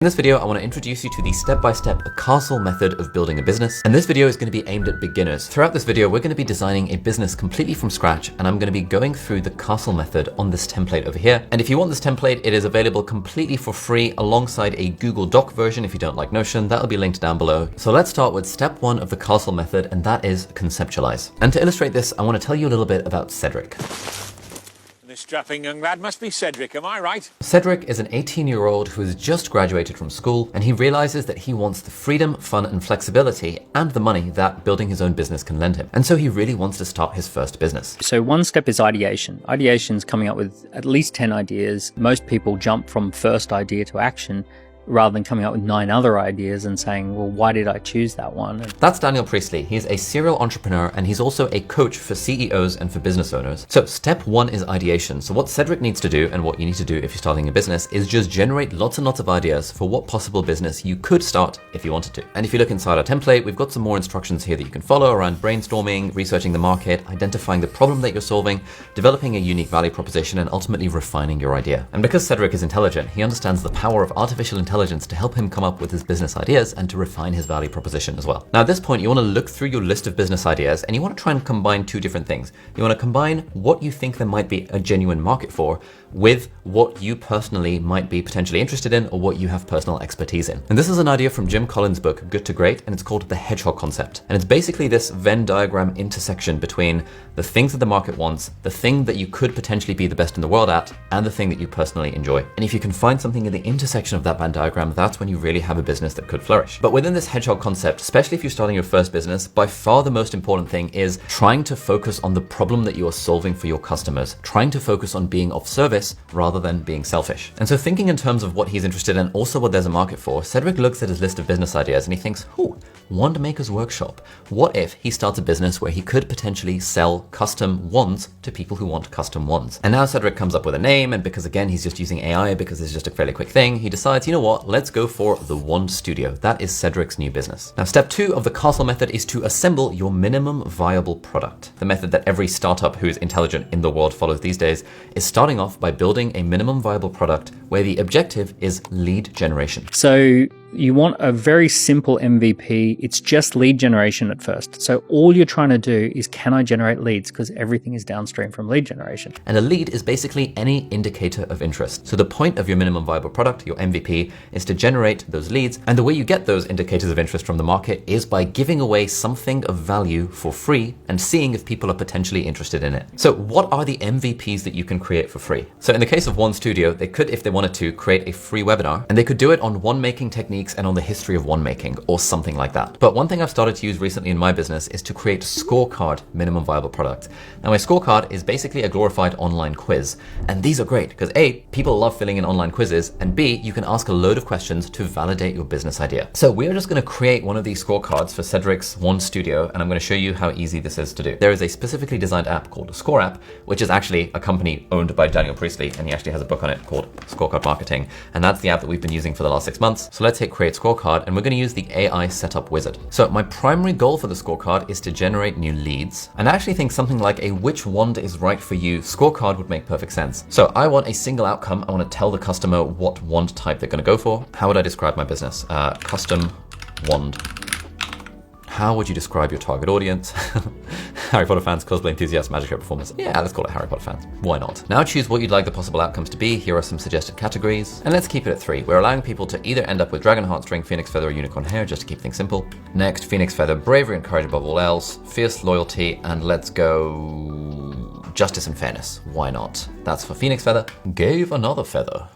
In this video, I want to introduce you to the step-by-step castle method of building a business. And this video is going to be aimed at beginners. Throughout this video, we're going to be designing a business completely from scratch, and I'm going to be going through the castle method on this template over here. And if you want this template, it is available completely for free alongside a Google Doc version if you don't like Notion. That'll be linked down below. So let's start with step one of the castle method, and that is conceptualize. And to illustrate this, I want to tell you a little bit about Cedric. This strapping young lad must be Cedric, am I right? Cedric is an 18-year-old who has just graduated from school, and he realizes that he wants the freedom, fun, and flexibility and the money that building his own business can lend him. And so he really wants to start his first business. So one step is ideation. Ideation is coming up with at least 10 ideas. Most people jump from first idea to action, rather than coming up with 9 other ideas and saying, well, why did I choose that one? That's Daniel Priestley. He's a serial entrepreneur, and he's also a coach for CEOs and for business owners. So step one is ideation. So what Cedric needs to do, and what you need to do if you're starting a business, is just generate lots and lots of ideas for what possible business you could start if you wanted to. And if you look inside our template, we've got some more instructions here that you can follow around brainstorming, researching the market, identifying the problem that you're solving, developing a unique value proposition, and ultimately refining your idea. And because Cedric is intelligent, he understands the power of artificial intelligence to help him come up with his business ideas and to refine his value proposition as well. Now at this point, you want to look through your list of business ideas and you want to try and combine two different things. You want to combine what you think there might be a genuine market for with what you personally might be potentially interested in or what you have personal expertise in. And this is an idea from Jim Collins' book, Good to Great, and it's called the hedgehog concept. And it's basically this Venn diagram intersection between the things that the market wants, the thing that you could potentially be the best in the world at, and the thing that you personally enjoy. And if you can find something in the intersection of that Venn diagram, that's when you really have a business that could flourish. But within this hedgehog concept, especially if you're starting your first business, by far the most important thing is trying to focus on the problem that you are solving for your customers, trying to focus on being of service rather than being selfish. And so thinking in terms of what he's interested in, also what there's a market for, Cedric looks at his list of business ideas and he thinks, wand maker's workshop. What if he starts a business where he could potentially sell custom wands to people who want custom wands? And now Cedric comes up with a name, and because again, he's just using AI because it's just a fairly quick thing, he decides, you know what, let's go for the Wand Studio. That is Cedric's new business. Now, step 2 of the castle method is to assemble your minimum viable product. The method that every startup who is intelligent in the world follows these days is starting off by building a minimum viable product where the objective is lead generation. So you want a very simple MVP. It's just lead generation at first. So all you're trying to do is, can I generate leads? Because everything is downstream from lead generation. And a lead is basically any indicator of interest. So the point of your minimum viable product, your MVP, is to generate those leads. And the way you get those indicators of interest from the market is by giving away something of value for free and seeing if people are potentially interested in it. So what are the MVPs that you can create for free? So in the case of Wand Studio, they could, if they wanted to, create a free webinar, and they could do it on wand making techniques and on the history of wand making or something like that. But one thing I've started to use recently in my business is to create scorecard minimum viable product. Now my scorecard is basically a glorified online quiz. And these are great because A, people love filling in online quizzes, and B, you can ask a load of questions to validate your business idea. So we're just going to create one of these scorecards for Cedric's Wand Studio, and I'm going to show you how easy this is to do. There is a specifically designed app called a Score app, which is actually a company owned by Daniel Priestley, and he actually has a book on it called Scorecard Marketing. And that's the app that we've been using for the last 6 months. So let's hit create scorecard, and we're going to use the AI setup wizard. So my primary goal for the scorecard is to generate new leads. And I actually think something like a which wand is right for you scorecard would make perfect sense. So I want a single outcome. I want to tell the customer what wand type they're going to go for. How would I describe my business? Custom wand. How would you describe your target audience? Harry Potter fans, cosplay enthusiasts, magic show performers. Yeah, let's call it Harry Potter fans. Why not? Now choose what you'd like the possible outcomes to be. Here are some suggested categories. And let's keep it at 3. We're allowing people to either end up with dragon heartstring, phoenix feather, or unicorn hair, just to keep things simple. Next, phoenix feather, bravery and courage above all else, fierce loyalty, and let's go justice and fairness. Why not? That's for phoenix feather. Gave another feather.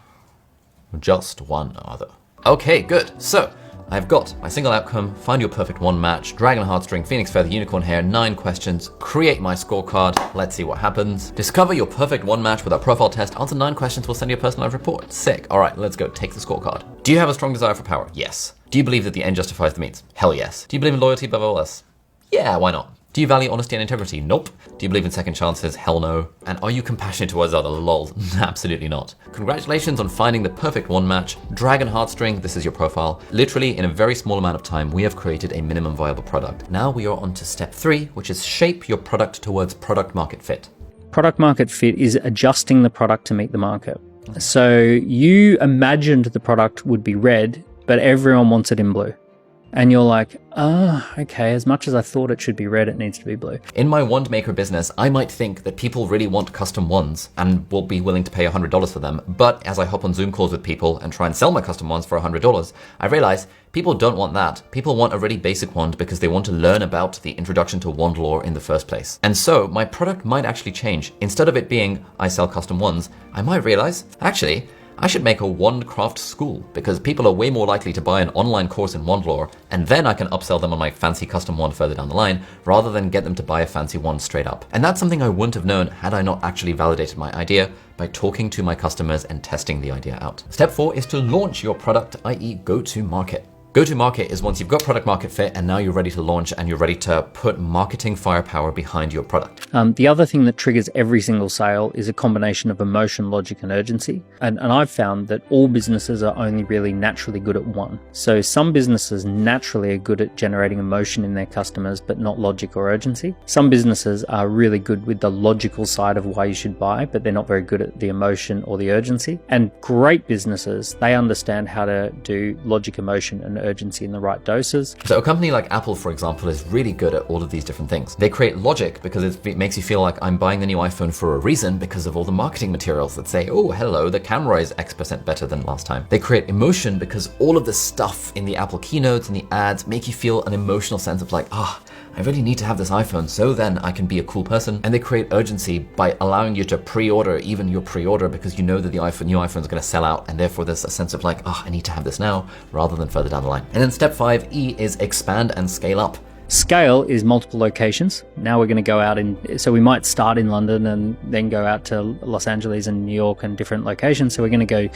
Just one other. Okay, good. So I've got my single outcome, find your perfect wand match, dragon heartstring, phoenix feather, unicorn hair, 9 questions, create my scorecard, let's see what happens. Discover your perfect wand match with our profile test, answer 9 questions, we'll send you a personalized report. Sick. All right, let's go, take the scorecard. Do you have a strong desire for power? Yes. Do you believe that the end justifies the means? Hell yes. Do you believe in loyalty above all else? Yeah, why not? Do you value honesty and integrity? Nope. Do you believe in second chances? Hell no. And are you compassionate towards others? Lol. Absolutely not. Congratulations on finding the perfect wand match. Dragon heartstring, this is your profile. Literally, in a very small amount of time, we have created a minimum viable product. Now we are on to step 3, which is shape your product towards product market fit. Product market fit is adjusting the product to meet the market. So you imagined the product would be red, but everyone wants it in blue. And you're like, okay, as much as I thought it should be red, it needs to be blue. In my wand maker business, I might think that people really want custom wands and will be willing to pay $100 for them. But as I hop on Zoom calls with people and try and sell my custom wands for $100, I realize people don't want that. People want a really basic wand because they want to learn about the introduction to wand lore in the first place. And so my product might actually change. Instead of it being, I sell custom wands, I might realize, actually, I should make a wandcraft school because people are way more likely to buy an online course in wand lore, and then I can upsell them on my fancy custom wand further down the line rather than get them to buy a fancy wand straight up. And that's something I wouldn't have known had I not actually validated my idea by talking to my customers and testing the idea out. Step 4 is to launch your product, i.e. go to market. Go to market is once you've got product market fit and now you're ready to launch and you're ready to put marketing firepower behind your product. The other thing that triggers every single sale is a combination of emotion, logic, and urgency. And I've found that all businesses are only really naturally good at one. So some businesses naturally are good at generating emotion in their customers, but not logic or urgency. Some businesses are really good with the logical side of why you should buy, but they're not very good at the emotion or the urgency. And great businesses, they understand how to do logic, emotion, and urgency in the right doses. So a company like Apple, for example, is really good at all of these different things. They create logic because it makes you feel like I'm buying the new iPhone for a reason because of all the marketing materials that say, oh, hello, the camera is X% better than last time. They create emotion because all of the stuff in the Apple keynotes and the ads make you feel an emotional sense of like, I really need to have this iPhone so then I can be a cool person. And they create urgency by allowing you to pre-order even your pre-order because you know that the new iPhone is going to sell out, and therefore there's a sense of like, I need to have this now rather than further down the line. And then step 5, E, is expand and scale up. Scale is multiple locations. Now we're going to go out so we might start in London and then go out to Los Angeles and New York and different locations. So we're going to go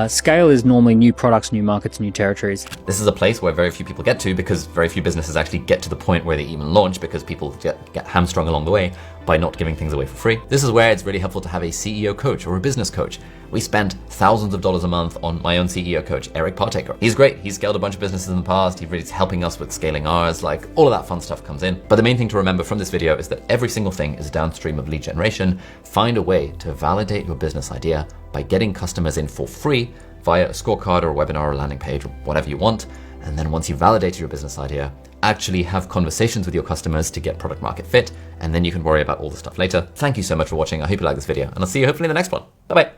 scale is normally new products, new markets, new territories. This is a place where very few people get to because very few businesses actually get to the point where they even launch because people get hamstrung along the way by not giving things away for free. This is where it's really helpful to have a CEO coach or a business coach. We spend thousands of dollars a month on my own CEO coach, Eric Partaker. He's great. He's scaled a bunch of businesses in the past. He's really helping us with scaling ours. Like all of that fun stuff comes in. But the main thing to remember from this video is that every single thing is downstream of lead generation. Find a way to validate your business idea by getting customers in for free via a scorecard or a webinar or a landing page or whatever you want. And then once you've validated your business idea, actually have conversations with your customers to get product market fit. And then you can worry about all the stuff later. Thank you so much for watching. I hope you like this video and I'll see you hopefully in the next one. Bye-bye.